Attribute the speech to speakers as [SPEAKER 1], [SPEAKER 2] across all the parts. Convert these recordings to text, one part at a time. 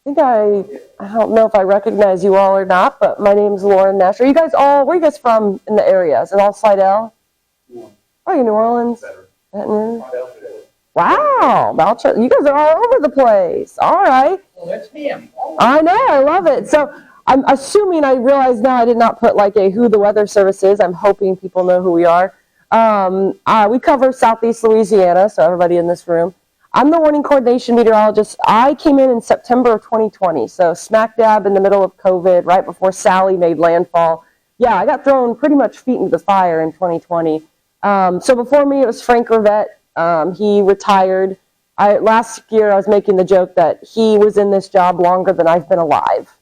[SPEAKER 1] I don't know if I recognize you all or not, but my name's LaurenNash. Are you guys all, where are you guys from in the area? Is it all Slidell? Oh, you New Orleans? Baton. Wow, Belcher. You guys are all over the place. All right.
[SPEAKER 2] Well, that's him.
[SPEAKER 1] I know, I love it. So I'm assuming, I realize now I did not put like a who the weather service is. I'm hoping people know who we are. We cover Southeast Louisiana, so everybody in this room. I'm the warning coordination meteorologist. I came in September of 2020, so smack dab in the middle of COVID, right before Sally made landfall. Yeah, I got thrown pretty much feet into the fire in 2020. So before me, it was Frank Rivette. He retired. Last year, I was making the joke that he was in this job longer than I've been alive,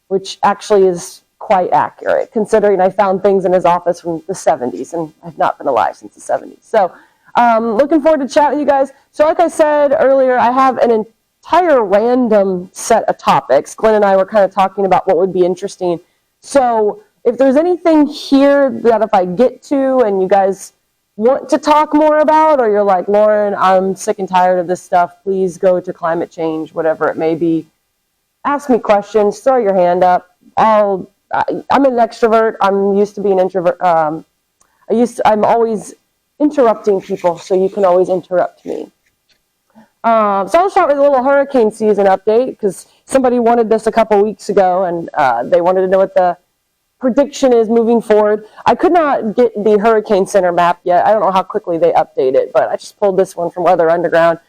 [SPEAKER 1] which actually is quite accurate, considering I found things in his office from the 70s, and I've not been alive since the 70s. So looking forward to chatting with you guys. So like I said earlier, I have an entire random set of topics. Glenn and I were kind of talking about what would be interesting. So if there's anything here that if I get to and you guys want to talk more about, or you're like, Lauren, I'm sick and tired of this stuff, please go to climate change, whatever it may be, ask me questions, throw your hand up. I'm an extrovert. I'm used to being an introvert. I'm always interrupting people, so you can always interrupt me. So I'll start with a little hurricane season update, because somebody wanted this a couple weeks ago, and they wanted to know what the prediction is moving forward. I could not get the Hurricane Center map yet. I don't know how quickly they update it, but I just pulled this one from Weather Underground.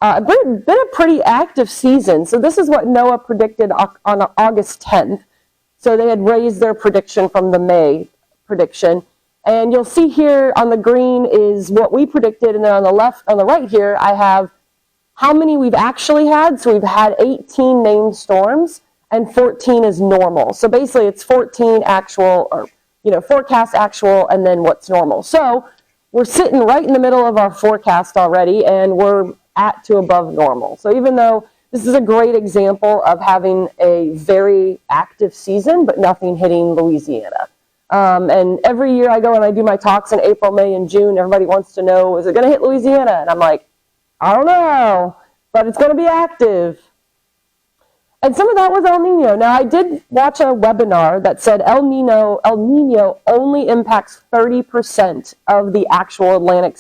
[SPEAKER 1] It's been a pretty active season. So this is what NOAA predicted on August 10th. So they had raised their prediction from the May prediction. And you'll see here on the green is what we predicted, and then on the right here, I have how many we've actually had. So we've had 18 named storms, and 14 is normal. So basically it's 14 actual, or forecast actual, and then what's normal. So we're sitting right in the middle of our forecast already, and we're at to above normal. So even though this is a great example of having a very active season, but nothing hitting Louisiana. And every year I go and I do my talks in April, May, and June, everybody wants to know, is it going to hit Louisiana? And I'm like, I don't know, but it's going to be active. And some of that was El Nino. Now, I did watch a webinar that said El Nino only impacts 30% of the actual Atlantic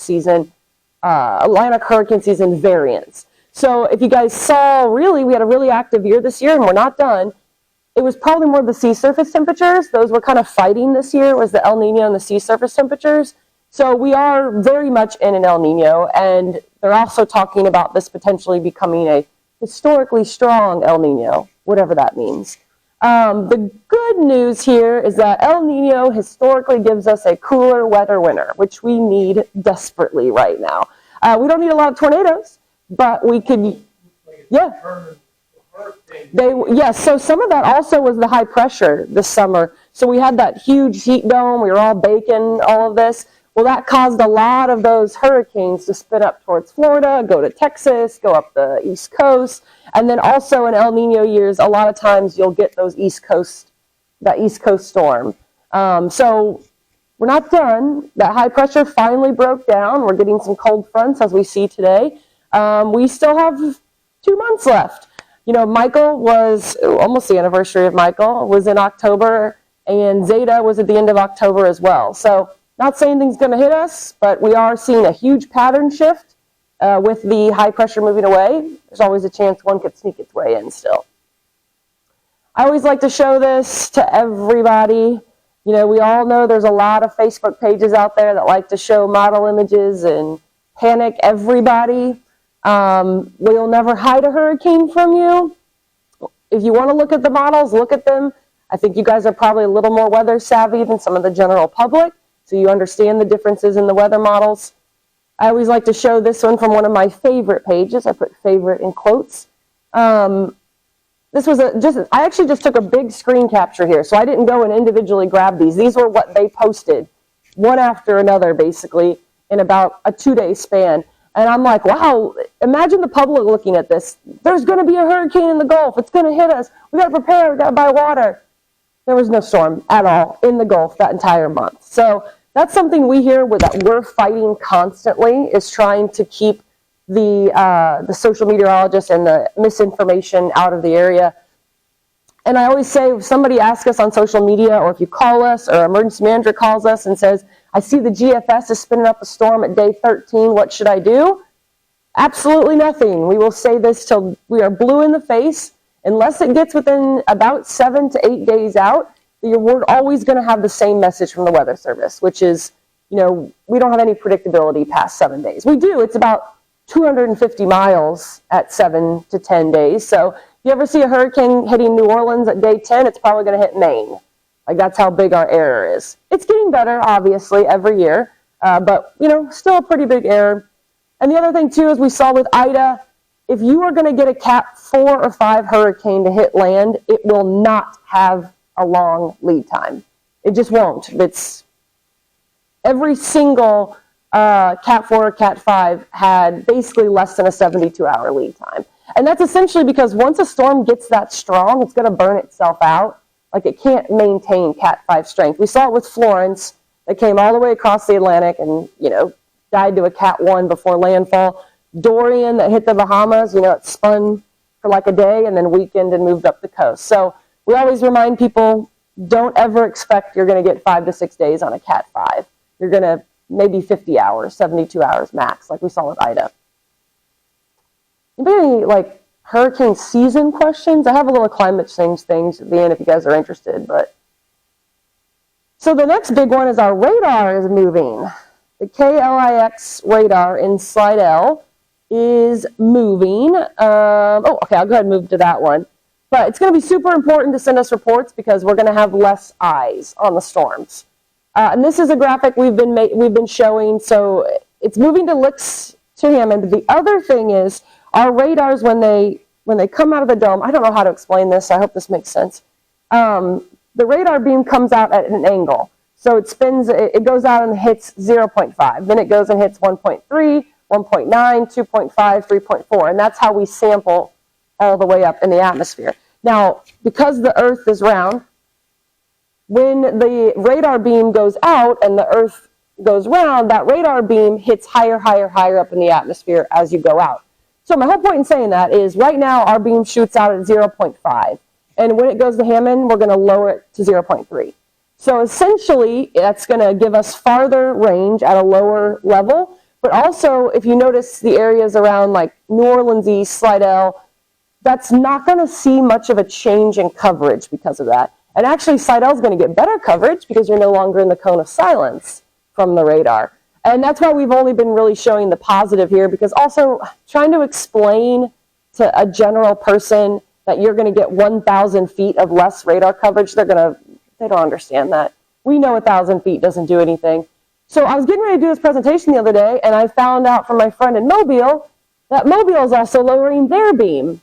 [SPEAKER 1] hurricane season variance. So if you guys saw, really, we had a really active year this year, and we're not done. It was probably more the sea surface temperatures. Those were kind of fighting this year, was the El Nino and the sea surface temperatures. So we are very much in an El Nino, and they're also talking about this potentially becoming a historically strong El Nino, whatever that means. The good news here is that El Nino historically gives us a cooler, wetter winter, which we need desperately right now. We don't need a lot of tornadoes, but we could, yeah. Yes, so some of that also was the high pressure this summer. So we had that huge heat dome. We were all baking all of this. Well, that caused a lot of those hurricanes to spin up towards Florida, go to Texas, go up the East Coast. And then also in El Nino years, a lot of times you'll get those that East Coast storm. So we're not done. That high pressure finally broke down. We're getting some cold fronts as we see today. We still have 2 months left. Michael was almost the anniversary of Michael, was in October, and Zeta was at the end of October as well. So not saying anything's going to hit us, but we are seeing a huge pattern shift with the high pressure moving away. There's always a chance one could sneak its way in still. I always like to show this to everybody. We all know there's a lot of Facebook pages out there that like to show model images and panic everybody. We'll never hide a hurricane from you. If you want to look at the models, look at them. I think you guys are probably a little more weather savvy than some of the general public, so you understand the differences in the weather models. I always like to show this one from one of my favorite pages. I put favorite in quotes. This was I actually just took a big screen capture here, so I didn't go and individually grab these. These were what they posted, one after another, basically, in about a 2-day span. And I'm like, wow, imagine the public looking at this. There's going to be a hurricane in the Gulf. It's going to hit us. We got to prepare. We got to buy water. There was no storm at all in the Gulf that entire month. So that's something we hear that we're fighting constantly, is trying to keep the social meteorologists and the misinformation out of the area. And I always say, if somebody asks us on social media, or if you call us, or emergency manager calls us and says, I see the GFS is spinning up a storm at day 13, what should I do? Absolutely nothing. We will say this till we are blue in the face. Unless it gets within about 7 to 8 days out, we're always going to have the same message from the Weather Service, which is, we don't have any predictability past 7 days. We do. It's about 250 miles at 7 to 10 days. So if you ever see a hurricane hitting New Orleans at day 10, it's probably going to hit Maine. Like, that's how big our error is. It's getting better, obviously, every year, but, still a pretty big error. And the other thing, too, is we saw with Ida, if you are going to get a Cat 4 or 5 hurricane to hit land, it will not have a long lead time. It just won't. It's every single Cat 4 or Cat 5 had basically less than a 72-hour lead time. And that's essentially because once a storm gets that strong, it's going to burn itself out. Like, it can't maintain Cat 5 strength. We saw it with Florence. That came all the way across the Atlantic and, died to a Cat 1 before landfall. Dorian that hit the Bahamas, it spun for like a day and then weakened and moved up the coast. So we always remind people, don't ever expect you're going to get 5 to 6 days on a Cat 5. You're going to maybe 50 hours, 72 hours max, like we saw with Ida. Anybody any, hurricane season questions? I have a little climate change things at the end if you guys are interested. But so the next big one is our radar is moving. The KLIX radar in Slide L is moving. Okay, I'll go ahead and move to that one. But it's going to be super important to send us reports because we're going to have less eyes on the storms. And this is a graphic we've been showing. So it's moving to Licks to Hammond. The other thing is our radars, when they come out of the dome, I don't know how to explain this. I hope this makes sense. The radar beam comes out at an angle. So it spins, it goes out and hits 0.5. Then it goes and hits 1.3, 1.9, 2.5, 3.4. And that's how we sample all the way up in the atmosphere. Now, because the Earth is round, when the radar beam goes out and the Earth goes round, that radar beam hits higher, higher, higher up in the atmosphere as you go out. So my whole point in saying that is right now our beam shoots out at 0.5. And when it goes to Hammond, we're going to lower it to 0.3. So essentially, that's going to give us farther range at a lower level. But also, if you notice the areas around like New Orleans East, Slidell, that's not going to see much of a change in coverage because of that. And actually, Slidell is going to get better coverage because you're no longer in the cone of silence from the radar. And that's why we've only been really showing the positive here, because also trying to explain to a general person that you're going to get 1,000 feet of less radar coverage, they don't understand that. We know 1,000 feet doesn't do anything. So I was getting ready to do this presentation the other day, and I found out from my friend in Mobile that Mobile is also lowering their beam.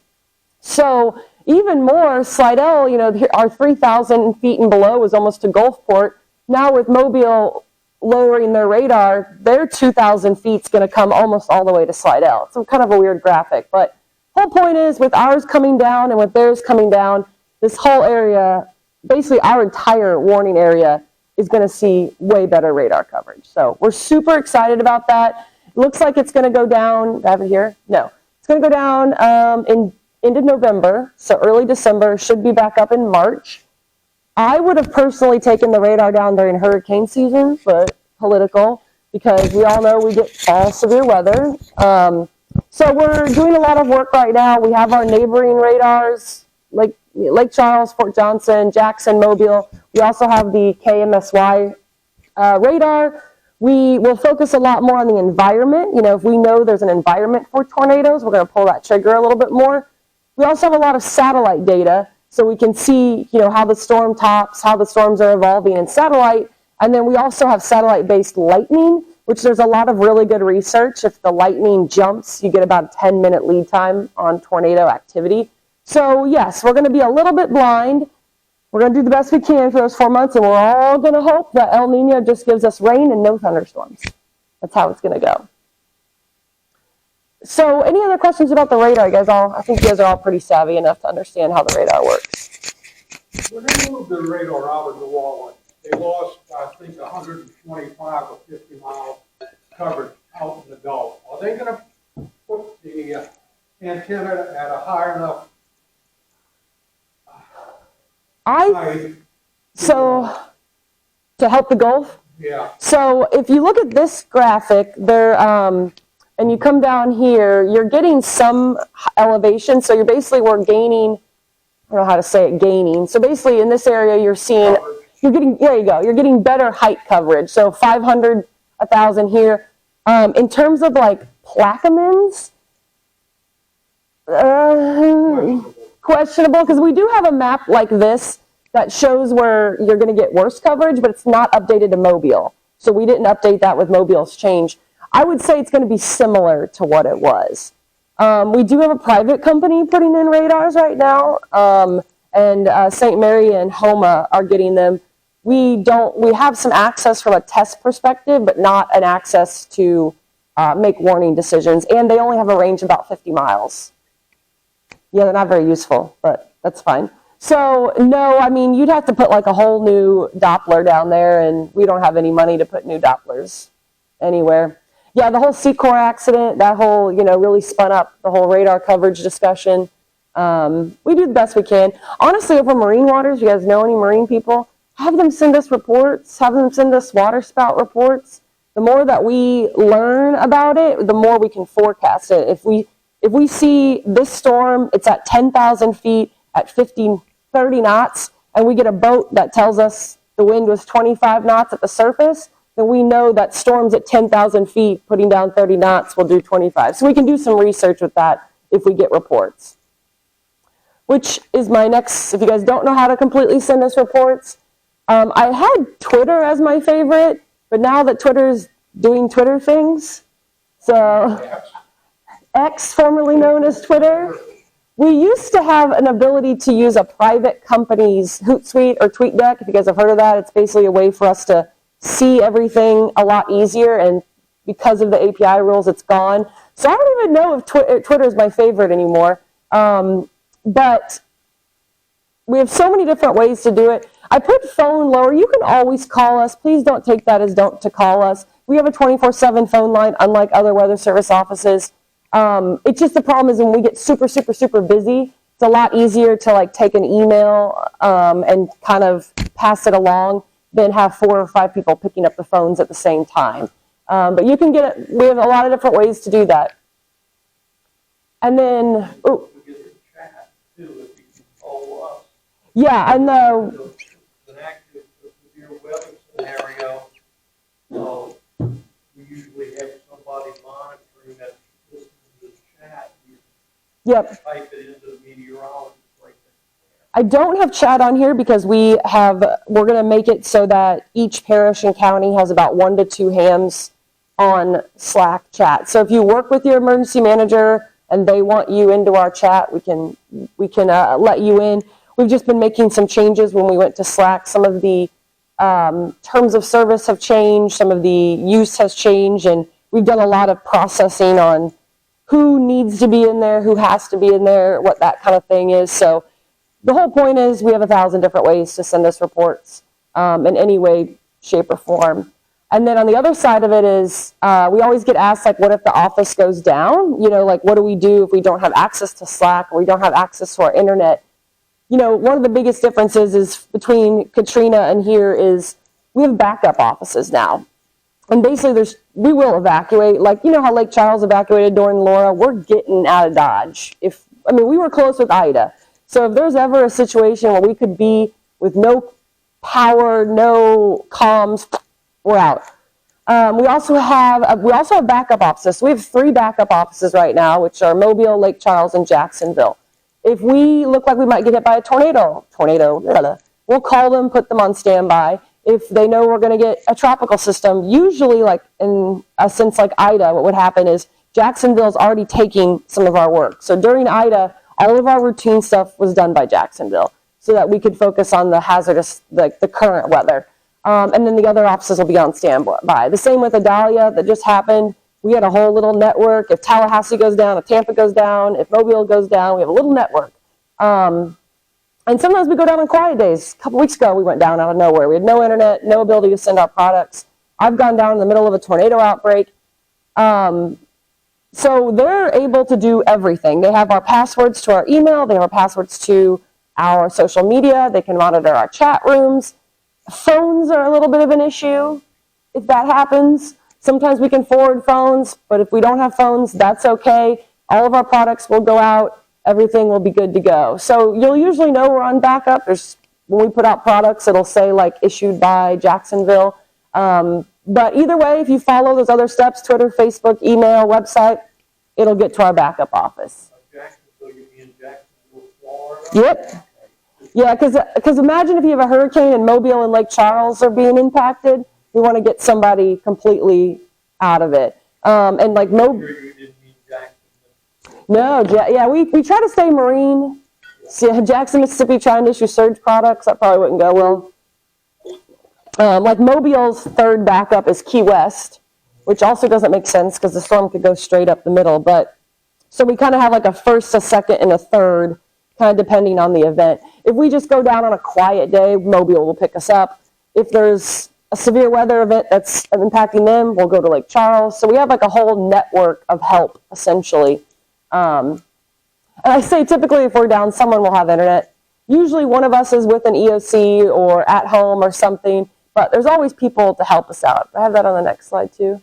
[SPEAKER 1] So even more, Slidell, our 3,000 feet and below is almost to Gulfport. Now with Mobile lowering their radar, their 2,000 feet is going to come almost all the way to Slidell. It's kind of a weird graphic, but whole point is with ours coming down and with theirs coming down, this whole area, basically our entire warning area, is going to see way better radar coverage. So we're super excited about that. It looks like it's going to go down. Do I have it here? No. It's going to go down in end of November, so early December, should be back up in March. I would have personally taken the radar down during hurricane season, but political, because we all know we get all severe weather. So we're doing a lot of work right now. We have our neighboring radars, like Lake Charles, Fort Johnson, Jackson, Mobile. We also have the KMSY radar. We will focus a lot more on the environment. If we know there's an environment for tornadoes, we're going to pull that trigger a little bit more. We also have a lot of satellite data, so we can see, how the storm tops, how the storms are evolving in satellite. And then we also have satellite-based lightning, which there's a lot of really good research. If the lightning jumps, you get about a 10-minute lead time on tornado activity. So yes, we're going to be a little bit blind. We're going to do the best we can for those 4 months, and we're all going to hope that El Nino just gives us rain and no thunderstorms. That's how it's going to go. So any other questions about the radar, guys? I think you guys are all pretty savvy enough to understand how the radar works.
[SPEAKER 2] When they moved the radar out of New Orleans, they lost, I think, 125 or 50 miles coverage out in the Gulf. Are they going to put the antenna at a high enough
[SPEAKER 1] So to help the Gulf.
[SPEAKER 2] Yeah.
[SPEAKER 1] So if you look at this graphic, there, and you come down here, you're getting some elevation. So we're gaining. I don't know how to say it, gaining. So basically in this area, you're seeing, there you go, you're getting better height coverage. So 500, 1,000 here. In terms of like Plaquemines, questionable, because we do have a map like this that shows where you're going to get worse coverage, but it's not updated to Mobile. So we didn't update that with Mobile's change. I would say it's going to be similar to what it was. We do have a private company putting in radars right now, and St. Mary and Homa are getting them. We have some access from a test perspective, but not an access to make warning decisions, and they only have a range of about 50 miles. Yeah, they're not very useful, but that's fine. So, no, I mean, you'd have to put like a whole new Doppler down there, and we don't have any money to put new Dopplers anywhere. Yeah, the whole Secor accident, that whole, really spun up the whole radar coverage discussion. We do the best we can. Honestly, over marine waters, you guys know any marine people? Have them send us reports, have them send us water spout reports. The more that we learn about it, the more we can forecast it. If we see this storm, it's at 10,000 feet at 30 knots, and we get a boat that tells us the wind was 25 knots at the surface, then we know that storms at 10,000 feet putting down 30 knots will do 25. So we can do some research with that if we get reports. Which is my next, if you guys don't know how to completely send us reports, I had Twitter as my favorite, but now that Twitter's doing Twitter things, so X, formerly known as Twitter, we used to have an ability to use a private company's Hootsuite or TweetDeck. If you guys have heard of that, it's basically a way for us to see everything a lot easier, and because of the API rules, it's gone. So I don't even know if Twitter is my favorite anymore, but we have so many different ways to do it. I put phone lower. You can always call us. Please don't take that as don't to call us. We have a 24/7 phone line, unlike other weather service offices. It's just the problem is when we get super, super, super busy, it's a lot easier to like take an email and kind of pass it along than have 4 or 5 people picking up the phones at the same time. But you can get it. We have a lot of different ways to do that. And then, yeah, I know.
[SPEAKER 2] An active severe weather scenario, so we usually have somebody monitoring that, listening to the chat.
[SPEAKER 1] Yep.
[SPEAKER 2] Type it into the meteorologist right there.
[SPEAKER 1] I don't have chat on here because we're going to make it so that each parish and county has about 1 to 2 hams on Slack chat. So if you work with your emergency manager and they want you into our chat, we can let you in. We've just been making some changes when we went to Slack. Some of the terms of service have changed. Some of the use has changed. And we've done a lot of processing on who needs to be in there, who has to be in there, what that kind of thing is. So the whole point is we have 1,000 different ways to send us reports in any way, shape, or form. And then on the other side of it is we always get asked, like, what if the office goes down? Like, what do we do if we don't have access to Slack or we don't have access to our internet? One of the biggest differences is between Katrina and here is we have backup offices now. And basically we will evacuate, like, how Lake Charles evacuated during Laura, we're getting out of Dodge. We were close with Ida. So if there's ever a situation where we could be with no power, no comms, we're out. We also have backup offices. So we have 3 backup offices right now, which are Mobile, Lake Charles, and Jacksonville. If we look like we might get hit by a tornado, we'll call them, put them on standby. If they know we're going to get a tropical system, usually like in a sense like Ida, what would happen is Jacksonville's already taking some of our work. So during Ida, all of our routine stuff was done by Jacksonville so that we could focus on the hazardous, like the current weather. And then the other offices will be on standby. The same with Adalia that just happened. We had a whole little network. If Tallahassee goes down, if Tampa goes down, if Mobile goes down, we have a little network. And sometimes we go down on quiet days. A couple weeks ago, we went down out of nowhere. We had no internet, no ability to send our products. I've gone down in the middle of a tornado outbreak. So they're able to do everything. They have our passwords to our email. They have our passwords to our social media. They can monitor our chat rooms. Phones are a little bit of an issue if that happens. Sometimes we can forward phones, but if we don't have phones, that's okay. All of our products will go out. Everything will be good to go. So you'll usually know we're on backup. When we put out products, it'll say like issued by Jacksonville. But either way, if you follow those other steps, Twitter, Facebook, email, website, it'll get to our backup office.
[SPEAKER 2] Jacksonville, you mean Jacksonville, Florida?
[SPEAKER 1] Yep. Yeah, because imagine if you have a hurricane and Mobile and Lake Charles are being impacted. We want to get somebody completely out of it. And like
[SPEAKER 2] You didn't mean Jacksonville.
[SPEAKER 1] No, yeah, we try to stay marine. See, Jackson, Mississippi trying to issue surge products, that probably wouldn't go well. Like Mobile's third backup is Key West, which also doesn't make sense because the storm could go straight up the middle. But so we kind of have like a first, a second, and a third, kind of depending on the event. If we just go down on a quiet day, Mobile will pick us up. If there's a severe weather event that's impacting them, we'll go to Lake Charles. So we have like a whole network of help, essentially. And I say typically if we're down, someone will have internet. Usually one of us is with an EOC or at home or something, but there's always people to help us out. I have that on the next slide too.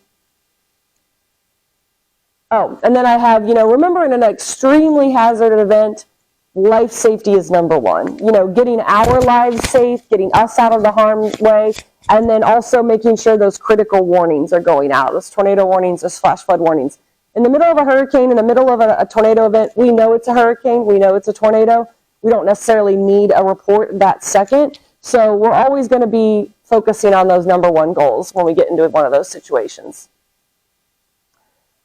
[SPEAKER 1] Oh, and then I have, remember in an extremely hazardous event, life safety is number one. Getting our lives safe, getting us out of the harm's way, and then also making sure those critical warnings are going out, those tornado warnings, those flash flood warnings. In the middle of a hurricane, in the middle of a tornado event, we know it's a hurricane, we know it's a tornado. We don't necessarily need a report that second. So we're always going to be focusing on those number one goals when we get into one of those situations.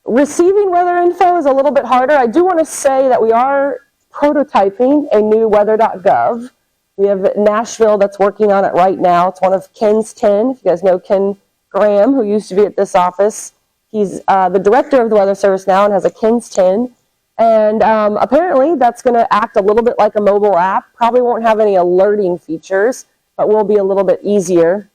[SPEAKER 1] Receiving weather info is a little bit harder. I do want to say that we are prototyping a new weather.gov. We have Nashville that's working on it right now. It's one of Ken's 10. If you guys know Ken Graham, who used to be at this office, he's the director of the Weather Service now and has a Ken's 10. And apparently that's going to act a little bit like a mobile app. Probably won't have any alerting features, but will be a little bit easier.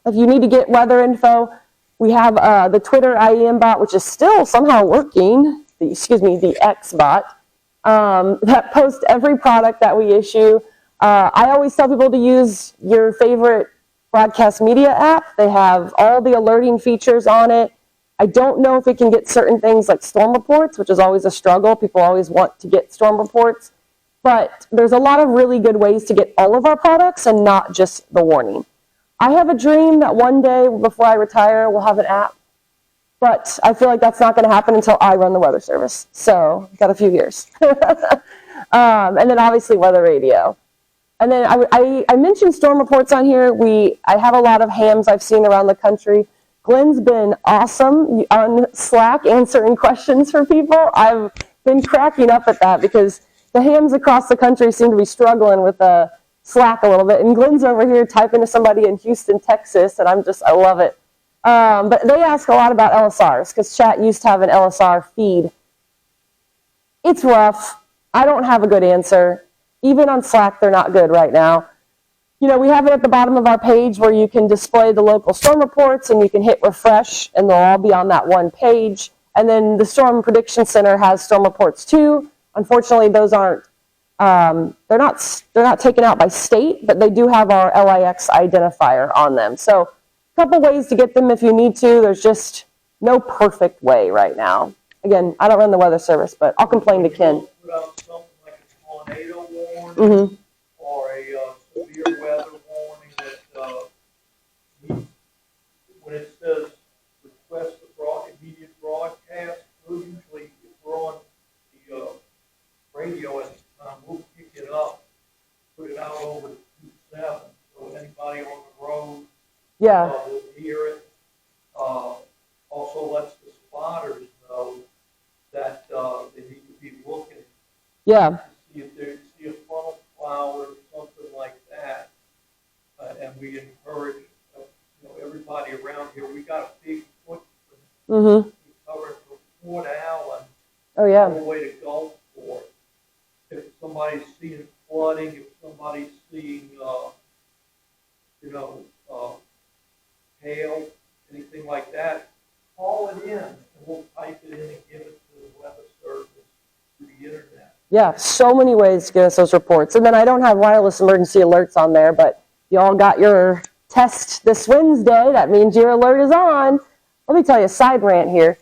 [SPEAKER 1] If you need to get weather info, we have the Twitter IEM bot, which is still somehow working, the X bot, that posts every product that we issue. I always tell people to use your favorite broadcast media app. They have all the alerting features on it. I don't know if it can get certain things like storm reports, which is always a struggle. People always want to get storm reports. But there's a lot of really good ways to get all of our products and not just the warning. I have a dream that one day before I retire, we'll have an app. But I feel like that's not going to happen until I run the Weather Service. So got a few years. And then obviously weather radio. And then I mentioned storm reports on here. I have a lot of hams I've seen around the country. Glenn's been awesome on Slack answering questions for people. I've been cracking up at that because the hams across the country seem to be struggling with Slack a little bit. And Glenn's over here typing to somebody in Houston, Texas, and I love it. But they ask a lot about LSRs because chat used to have an LSR feed. It's rough. I don't have a good answer. Even on Slack, they're not good right now. We have it at the bottom of our page where you can display the local storm reports and you can hit refresh and they'll all be on that one page. And then the Storm Prediction Center has storm reports too. Unfortunately, those aren't, they're not taken out by state, but they do have our LIX identifier on them. So a couple ways to get them if you need to. There's just no perfect way right now. Again, I don't run the Weather Service, but I'll complain to Ken.
[SPEAKER 2] Put out something like a tornado warning.
[SPEAKER 1] Mm-hmm.
[SPEAKER 2] Or a severe weather warning that when it says request the immediate broadcast, we'll usually, if we're on the radio at the time, we'll pick it up, put it out over to 2-7, so anybody on the road will hear it. Also lets the spotters know that they need to be looking.
[SPEAKER 1] Yeah.
[SPEAKER 2] See if they see a funnel cloud or something like that, and we encourage everybody around here. We got a big footprint.
[SPEAKER 1] Mm-hmm.
[SPEAKER 2] We cover it from Fort Allen
[SPEAKER 1] all
[SPEAKER 2] the way to Gulfport. If somebody's seeing flooding, if somebody's seeing hail, anything like that, call it in and we'll type it in and give it to the Weather Service through the internet.
[SPEAKER 1] Yeah, so many ways to get us those reports. And then I don't have wireless emergency alerts on there, but you all got your test this Wednesday. That means your alert is on. Let me tell you a side rant here.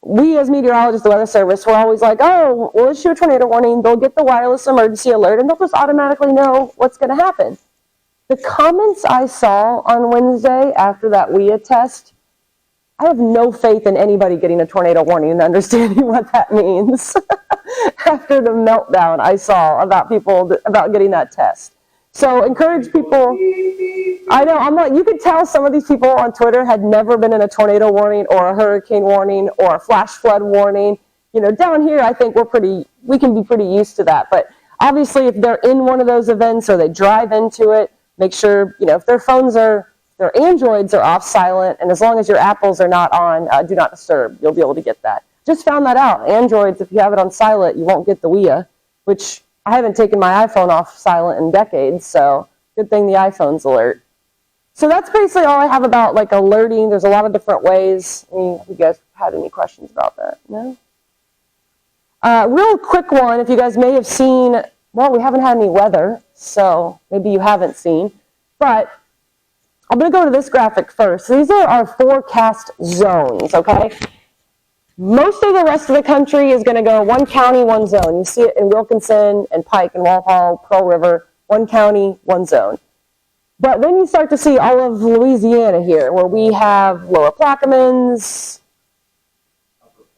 [SPEAKER 1] We as meteorologists, the Weather Service, we're always like, oh, we'll issue a tornado warning. They'll get the wireless emergency alert, and they'll just automatically know what's going to happen. The comments I saw on Wednesday after that WIA test, I have no faith in anybody getting a tornado warning and understanding what that means after the meltdown I saw about people, about getting that test. So encourage people. I know, I'm like, you could tell some of these people on Twitter had never been in a tornado warning or a hurricane warning or a flash flood warning. You know, down here, I think we can be pretty used to that. But obviously, if they're in one of those events or they drive into it, make sure, you know, if their Androids are off silent, and as long as your Apples are not on Do Not Disturb, you'll be able to get that. Just found that out. Androids, if you have it on silent, you won't get the WIA, which I haven't taken my iPhone off silent in decades, so good thing the iPhone's alert. So that's basically all I have about like alerting. There's a lot of different ways. I mean, if you guys had any questions about that, no? Real quick one, if you guys may have seen, well, we haven't had any weather, so maybe you haven't seen, but I'm going to go to this graphic first. These are our forecast zones, okay? Most of the rest of the country is going to go one county, one zone. You see it in Wilkinson and Pike and Walpole, Pearl River, one county, one zone. But then you start to see all of Louisiana here, where we have Lower Plaquemines,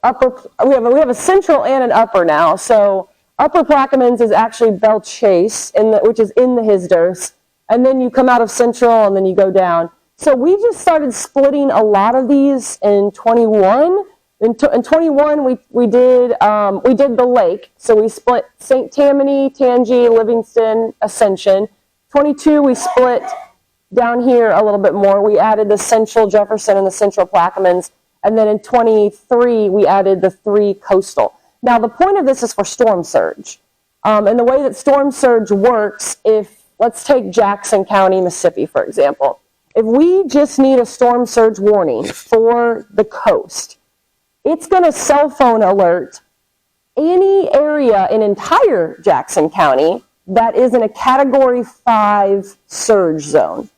[SPEAKER 1] we have a central and an upper now. So Upper Plaquemines is actually Belle Chase, which is in the Hisders. And then you come out of Central, and then you go down. So we just started splitting a lot of these in 21. In 21, we did the lake. So we split St. Tammany, Tangi, Livingston, Ascension. 22, we split down here a little bit more. We added the Central Jefferson and the Central Plaquemines. And then in 23, we added the 3 coastal. Now, the point of this is for storm surge. And the way that storm surge works, let's take Jackson County, Mississippi, for example. If we just need a storm surge warning for the coast, it's going to cell phone alert any area in entire Jackson County that is in a Category 5 surge zone.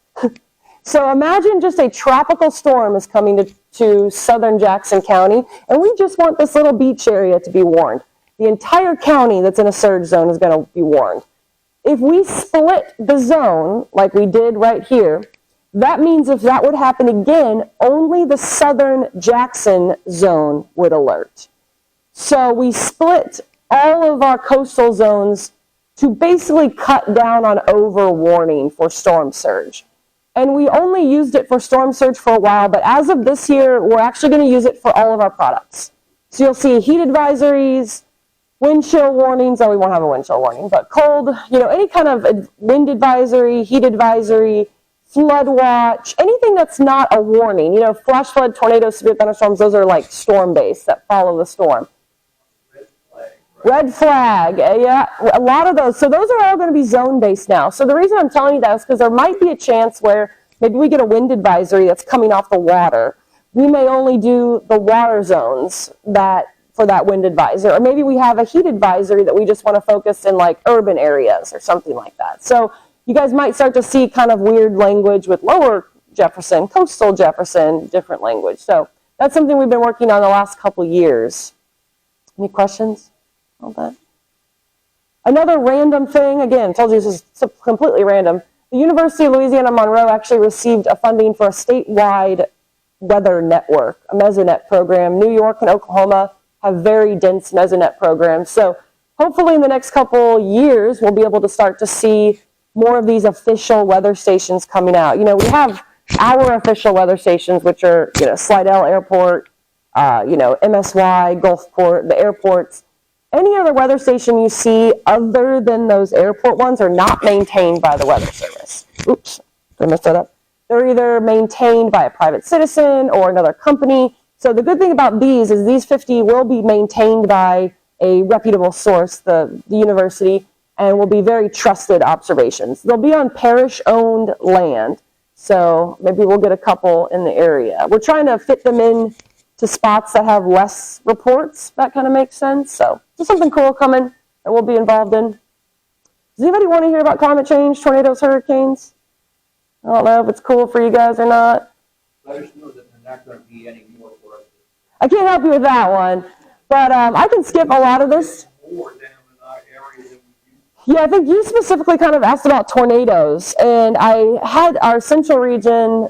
[SPEAKER 1] So imagine just a tropical storm is coming to southern Jackson County, and we just want this little beach area to be warned. The entire county that's in a surge zone is going to be warned. If we split the zone, like we did right here, that means if that would happen again, only the southern Jackson zone would alert. So we split all of our coastal zones to basically cut down on over-warning for storm surge. And we only used it for storm surge for a while, but as of this year, we're actually going to use it for all of our products. So you'll see heat advisories, wind chill warnings. Oh, we won't have a wind chill warning, but cold, any kind of wind advisory, heat advisory, flood watch, anything that's not a warning. Flash flood, tornadoes, severe thunderstorms, those are like storm-based that follow the storm. Red flag, yeah, a lot of those. So those are all going to be zone-based now. So the reason I'm telling you that is because there might be a chance where maybe we get a wind advisory that's coming off the water. We may only do the water zones for that wind advisory. Or maybe we have a heat advisory that we just want to focus in like urban areas or something like that. So you guys might start to see kind of weird language with lower Jefferson, coastal Jefferson, different language. So that's something we've been working on the last couple years. Any questions? All that. Another random thing, again, told you this is completely random. The University of Louisiana Monroe actually received a funding for a statewide weather network, a Mesonet program. New York and Oklahoma have very dense Mesonet programs. So hopefully in the next couple years, we'll be able to start to see more of these official weather stations coming out. We have our official weather stations, which are, Slidell Airport, MSY, Gulfport, the airports. Any other weather station you see other than those airport ones are not maintained by the Weather Service. Oops, did I mess that up? They're either maintained by a private citizen or another company. So the good thing about these is these 50 will be maintained by a reputable source, the university, and will be very trusted observations. They'll be on parish-owned land, so maybe we'll get a couple in the area. We're trying to fit them in to spots that have less reports. That kind of makes sense. So just something cool coming. that we'll be involved in. Does anybody want to hear about climate change, tornadoes, hurricanes? I don't know if it's cool for you guys or not.
[SPEAKER 3] Let us know that there's not going to be any more for us.
[SPEAKER 1] I can't help you with that one, but I can skip a lot of this.
[SPEAKER 2] More down in our area than we do.
[SPEAKER 1] Yeah, I think you specifically kind of asked about tornadoes, and I had our Central Region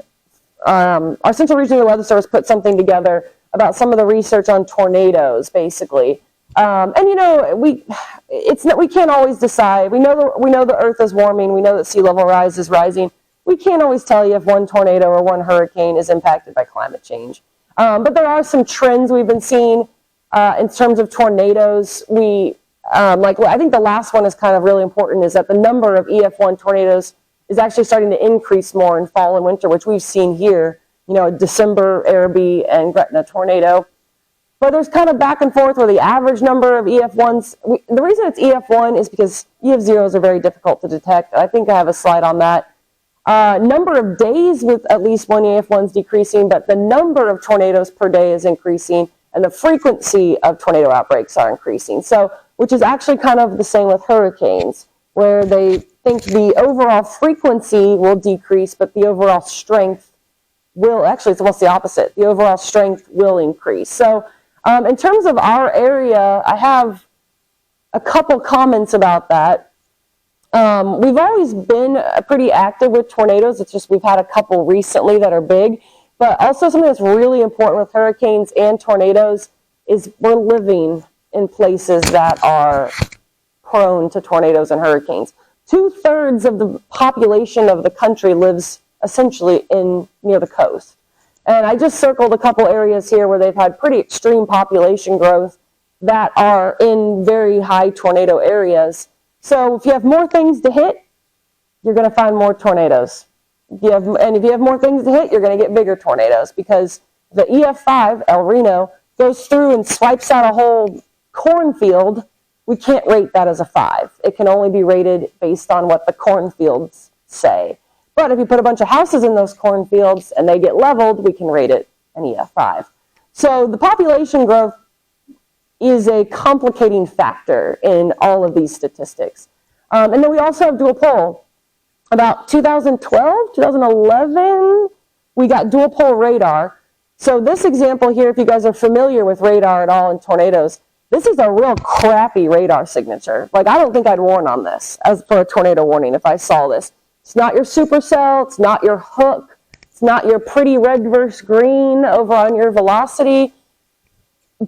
[SPEAKER 1] of the Weather Service put something together about some of the research on tornadoes, basically. And you know, we can't always decide. We know the Earth is warming. We know that sea level rise is rising. We can't always tell you if one tornado or one hurricane is impacted by climate change. But there are some trends we've been seeing in terms of tornadoes. I think the last one is kind of really important, is that the number of EF1 tornadoes is actually starting to increase more in fall and winter, which we've seen here. You know, December Araby and Gretna tornado. But there's kind of back and forth where the average number of EF1s, the reason it's EF1 is because EF0s are very difficult to detect. I think I have a slide on that. Number of days with at least one EF1 is decreasing, but the number of tornadoes per day is increasing, and the frequency of tornado outbreaks are increasing. So, which is actually kind of the same with hurricanes, where they think the overall frequency will decrease, but the overall strength will, actually it's almost the opposite. The overall strength will increase. So in terms of our area, I have a couple comments about that. We've always been pretty active with tornadoes. It's just we've had a couple recently that are big. But also something that's really important with hurricanes and tornadoes is we're living in places that are prone to tornadoes and hurricanes. 2/3 of the population of the country lives essentially near the coast. And I just circled a couple areas here where they've had pretty extreme population growth that are in very high tornado areas. So if you have more things to hit, you're going to find more tornadoes. If you have more things to hit, you're going to get bigger tornadoes, because the EF5, El Reno, goes through and swipes out a whole cornfield. We can't rate that as a 5. It can only be rated based on what the cornfields say. But if you put a bunch of houses in those cornfields and they get leveled, we can rate it an EF5. So the population growth is a complicating factor in all of these statistics. And then we also have dual pole. About 2012, 2011, we got dual pole radar. So this example here, if you guys are familiar with radar at all in tornadoes, this is a real crappy radar signature. Like, I don't think I'd warn on this as for a tornado warning if I saw this. It's not your supercell, it's not your hook, it's not your pretty red versus green over on your velocity.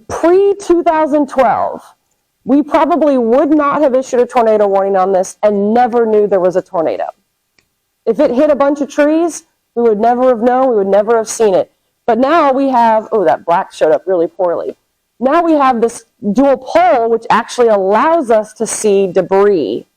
[SPEAKER 1] Pre-2012, we probably would not have issued a tornado warning on this and never knew there was a tornado. If it hit a bunch of trees, we would never have known, we would never have seen it. But now we have, oh, that black showed up really poorly. Now we have this dual pole, which actually allows us to see debris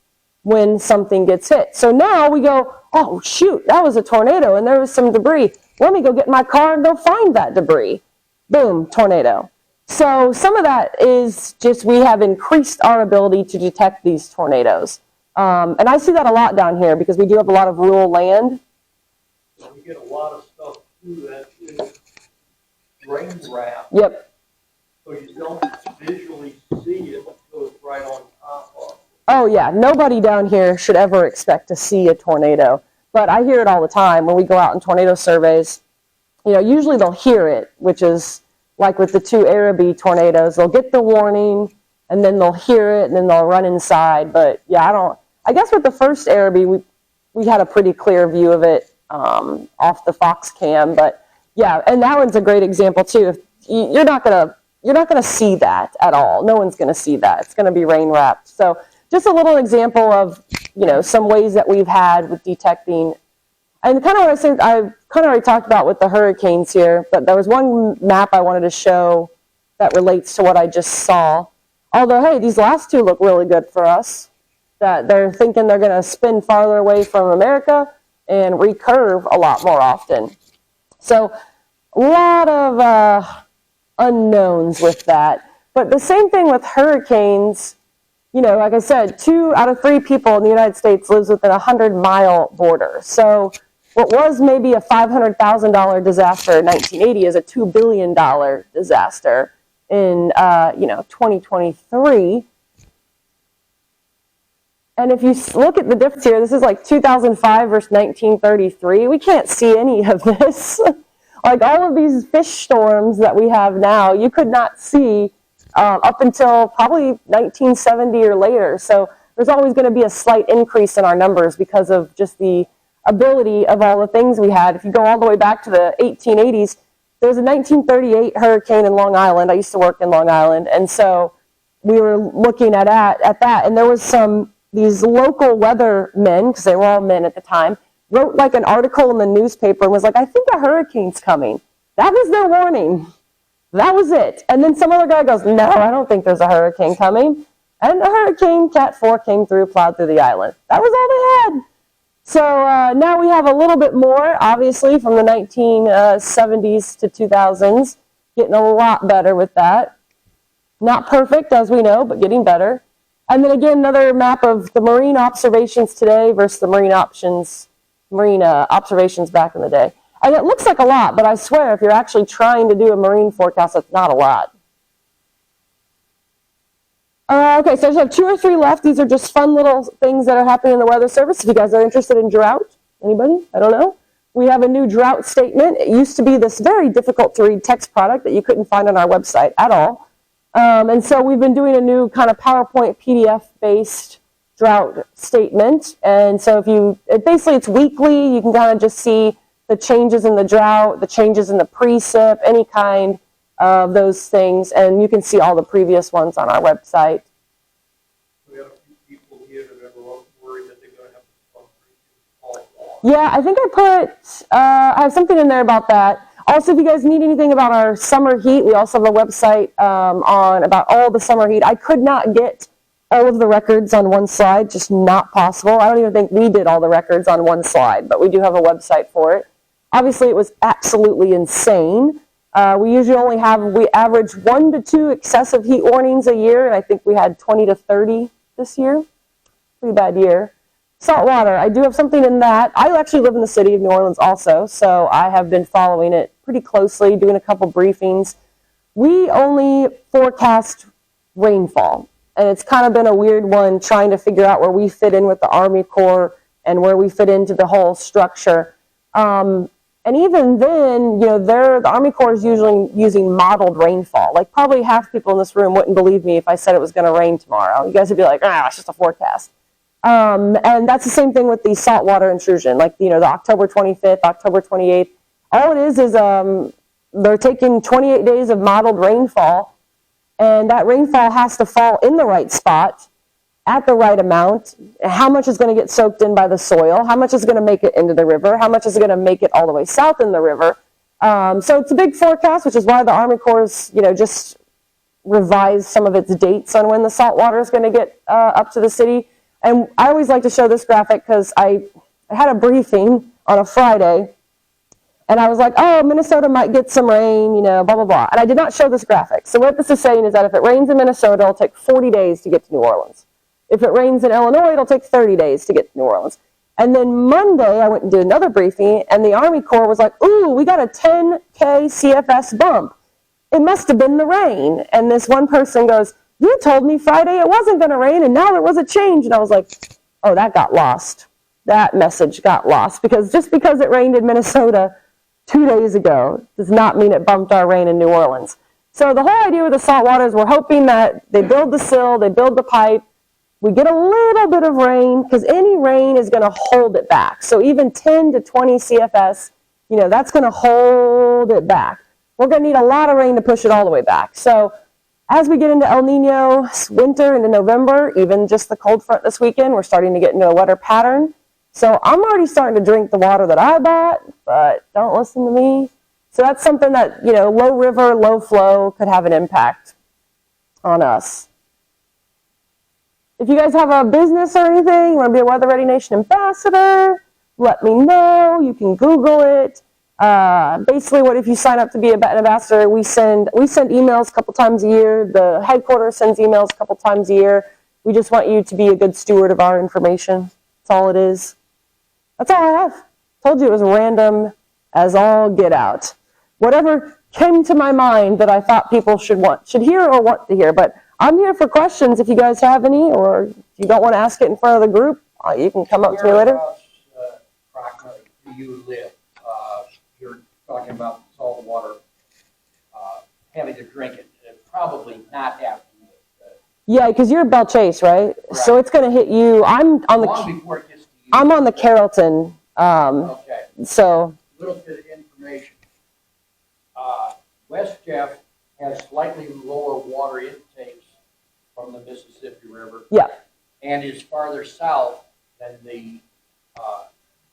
[SPEAKER 1] when something gets hit. So now we go, oh, shoot, that was a tornado and there was some debris. Let me go get in my car and go find that debris. Boom, tornado. So some of that is just we have increased our ability to detect these tornadoes. And I see that a lot down here because we do have a lot of rural land.
[SPEAKER 2] So we get a lot of stuff too that is rain wrap.
[SPEAKER 1] Yep.
[SPEAKER 2] So you don't visually see it until it's right on top of it.
[SPEAKER 1] Oh yeah, nobody down here should ever expect to see a tornado. But I hear it all the time when we go out in tornado surveys. You know, usually they'll hear it, which is like with the 2 Araby tornadoes. They'll get the warning, and then they'll hear it, and then they'll run inside. But yeah, I guess with the first Araby, we had a pretty clear view of it off the Fox cam. But yeah, and that one's a great example too. You're not gonna see that at all. No one's gonna see that. It's gonna be rain wrapped. So just a little example of, you know, some ways that we've had with detecting. And kind of what I've kind of already talked about with the hurricanes here, but there was one map I wanted to show that relates to what I just saw. Although, hey, these last 2 look really good for us. That they're thinking they're going to spin farther away from America and recurve a lot more often. So a lot of unknowns with that. But the same thing with hurricanes. You know, like I said, 2 out of 3 people in the United States lives within a 100-mile border. So what was maybe a $500,000 disaster in 1980 is a $2 billion disaster in 2023. And if you look at the difference here, this is like 2005 versus 1933. We can't see any of this. Like all of these fish storms that we have now, you could not see up until probably 1970 or later. So there's always going to be a slight increase in our numbers because of just the ability of all the things we had. If you go all the way back to the 1880s, there was a 1938 hurricane in Long Island. I used to work in Long Island, and so we were looking at that, and there was these local weathermen, because they were all men at the time, wrote like an article in the newspaper and was like, I think a hurricane's coming. That was their warning. That was it. And then some other guy goes, no, I don't think there's a hurricane coming. And a hurricane, Cat 4, came through, plowed through the island. That was all they had. So now we have a little bit more, obviously, from the 1970s to 2000s, getting a lot better with that. Not perfect, as we know, but getting better. And then again, another map of the marine observations today versus the marine observations back in the day. And it looks like a lot, but I swear, if you're actually trying to do a marine forecast, it's not a lot. Okay, so I just have 2 or 3 left. These are just fun little things that are happening in the Weather Service. If you guys are interested in drought, anybody? I don't know. We have a new drought statement. It used to be this very difficult to read text product that you couldn't find on our website at all. And so we've been doing a new kind of PowerPoint PDF-based drought statement. And so basically it's weekly. You can kind of just see the changes in the drought, the changes in the precip, any kind of those things. And you can see all the previous ones on our website.
[SPEAKER 2] We have a few people here that are worried that they're going to have to pump all.
[SPEAKER 1] Yeah, I think I have something in there about that. Also, if you guys need anything about our summer heat, we also have a website on about all the summer heat. I could not get all of the records on one slide, just not possible. I don't even think we did all the records on one slide, but we do have a website for it. Obviously, it was absolutely insane. We average 1 to 2 excessive heat warnings a year, and I think we had 20 to 30 this year. Pretty bad year. Salt water, I do have something in that. I actually live in the city of New Orleans also, so I have been following it pretty closely, doing a couple briefings. We only forecast rainfall, and it's kind of been a weird one trying to figure out where we fit in with the Army Corps and where we fit into the whole structure. And even then, the Army Corps is usually using modeled rainfall. Like probably half people in this room wouldn't believe me if I said it was going to rain tomorrow. You guys would be like, it's just a forecast. And that's the same thing with the saltwater intrusion, like, the October 25th, October 28th. All it is they're taking 28 days of modeled rainfall, and that rainfall has to fall in the right spot at the right amount. How much is going to get soaked in by the soil? How much is going to make it into the river? How much is going to make it all the way south in the river? So it's a big forecast, which is why the Army Corps, just revised some of its dates on when the salt water is going to get up to the city. And I always like to show this graphic because I had a briefing on a Friday, and I was like, Minnesota might get some rain, blah, blah, blah. And I did not show this graphic. So what this is saying is that if it rains in Minnesota, it'll take 40 days to get to New Orleans. If it rains in Illinois, it'll take 30 days to get to New Orleans. And then Monday, I went and did another briefing, and the Army Corps was like, ooh, we got a 10K CFS bump. It must have been the rain. And this one person goes, you told me Friday it wasn't going to rain, and now there was a change. And I was like, oh, that got lost. That message got lost. Because just because it rained in Minnesota 2 days ago does not mean it bumped our rain in New Orleans. So the whole idea with the salt water is we're hoping that they build the sill, they build the pipe, we get a little bit of rain, because any rain is going to hold it back. So even 10 to 20 CFS, that's going to hold it back. We're going to need a lot of rain to push it all the way back. So as we get into El Nino winter into November, even just the cold front this weekend, we're starting to get into a wetter pattern. So I'm already starting to drink the water that I bought, but don't listen to me. So that's something that, low river, low flow could have an impact on us. If you guys have a business or anything, you want to be a Weather Ready Nation ambassador, let me know. You can Google it. Basically, if you sign up to be an ambassador, we send emails a couple times a year. The headquarters sends emails a couple times a year. We just want you to be a good steward of our information. That's all it is. That's all I have. Told you it was random as all get out. Whatever came to my mind that I thought people should hear or want to hear. But I'm here for questions if you guys have any, or if you don't want to ask it in front of the group, you can come up to me later.
[SPEAKER 3] Whereabouts, approximately do you live? You're talking about salt water, having to drink it, probably not after you.
[SPEAKER 1] Yeah, because you're at Belle Chase, right? So it's going to hit you. I'm on
[SPEAKER 3] Long before it gets to you.
[SPEAKER 1] I'm on the Carrollton.
[SPEAKER 3] Okay.
[SPEAKER 1] So.
[SPEAKER 3] A little bit of information. West Jeff has slightly lower water intakes from the Mississippi River.
[SPEAKER 1] Yeah.
[SPEAKER 3] And is farther south than the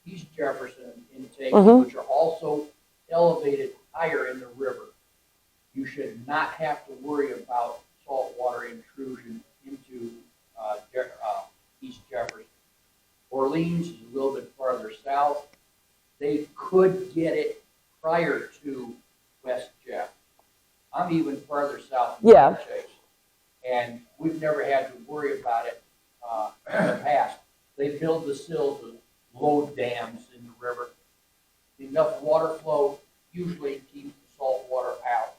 [SPEAKER 3] East Jefferson intakes, which are also elevated higher in the river. You should not have to worry about saltwater intrusion into East Jefferson. Orleans is a little bit farther south. They could get it prior to West Jeff. I'm even farther south than
[SPEAKER 1] Yeah.
[SPEAKER 3] Chase. And we've never had to worry about it in the past. They build the sills and load dams in the river. Enough water flow usually keeps the salt water out.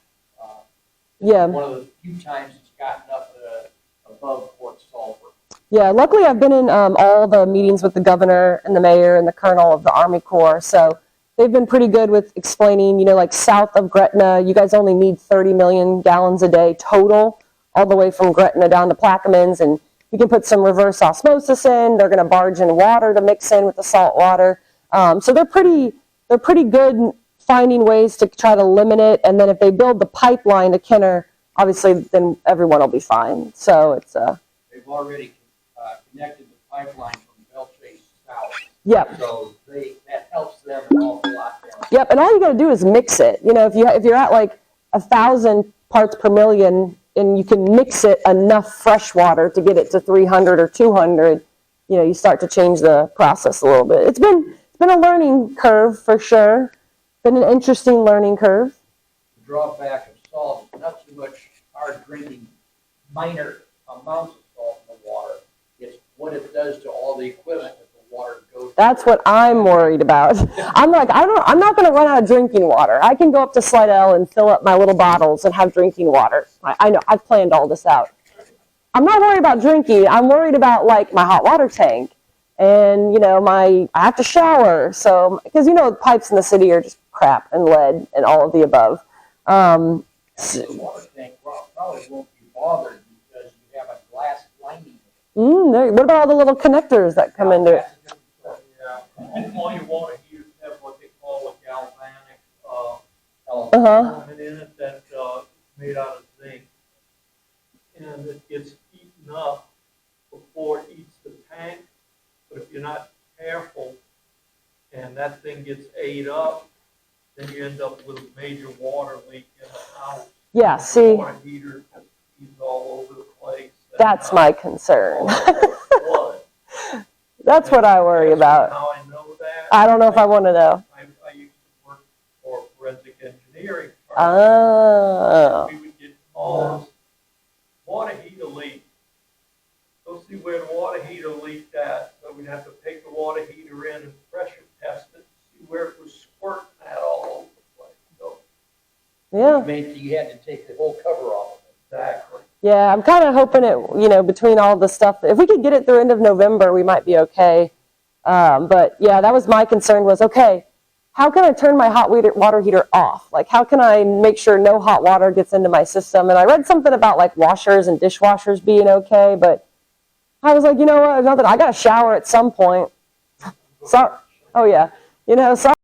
[SPEAKER 1] Yeah.
[SPEAKER 3] One of the few times it's gotten up above Port Sulphur.
[SPEAKER 1] Yeah, luckily I've been in all the meetings with the governor and the mayor and the colonel of the Army Corps, so they've been pretty good with explaining, like south of Gretna, you guys only need 30 million gallons a day total, all the way from Gretna down to Plaquemines, and you can put some reverse osmosis in. They're going to barge in water to mix in with the salt water. So they're pretty good finding ways to try to limit it, and then if they build the pipeline to Kenner, obviously then everyone will be fine. So it's
[SPEAKER 3] They've already connected the pipeline from Belle Chase south.
[SPEAKER 1] Yep.
[SPEAKER 3] So that helps them an awful lot there.
[SPEAKER 1] Yep, and all you got to do is mix it. If you're at like 1,000 parts per million, and you can mix it enough fresh water to get it to 300 or 200, you start to change the process a little bit. It's been a learning curve for sure. Been an interesting learning curve.
[SPEAKER 3] The drawback of salt is not so much our drinking minor amounts of salt in the water. It's what it does to all the equipment that the water goes.
[SPEAKER 1] That's what I'm worried about. I'm like, I'm not going to run out of drinking water. I can go up to Slidell and fill up my little bottles and have drinking water. I know, I've planned all this out. I'm not worried about drinking. I'm worried about like my hot water tank and, I have to shower. So, because, the pipes in the city are just crap and lead and all of the above.
[SPEAKER 3] The water tank probably won't be bothered because you have a glass lining.
[SPEAKER 1] What about all the little connectors that come into it?
[SPEAKER 2] Yeah, and all you want to use have what they call a galvanic element in it that's made out of zinc, and it gets eaten up before it eats the tank. But if you're not careful, and that thing gets ate up, then you end up with a major water leak in the house.
[SPEAKER 1] Yeah, see,
[SPEAKER 2] The water heater just is all over the place.
[SPEAKER 1] that's my concern.
[SPEAKER 2] Blood.
[SPEAKER 1] That's what I worry about.
[SPEAKER 2] How I know that?
[SPEAKER 1] I don't know if I want to know.
[SPEAKER 2] I used to work for a forensic engineering firm.
[SPEAKER 1] Oh.
[SPEAKER 2] We would get calls, water heater leak. Go see where the water heater leaked at. So we'd have to take the water heater in and pressure test it, see where it was squirting at all over the place. So,
[SPEAKER 1] Yeah.
[SPEAKER 3] Which means you had to take the whole cover off of it.
[SPEAKER 2] exactly.
[SPEAKER 1] Yeah, I'm kind of hoping it, between all the stuff, if we could get it through end of November, we might be okay. But yeah, that was my concern was, okay, how can I turn my hot water heater off? Like, how can I make sure no hot water gets into my system? And I read something about like washers and dishwashers being okay, but I was like, you know what, nothing. I got to shower at some point. So, oh yeah, sorry.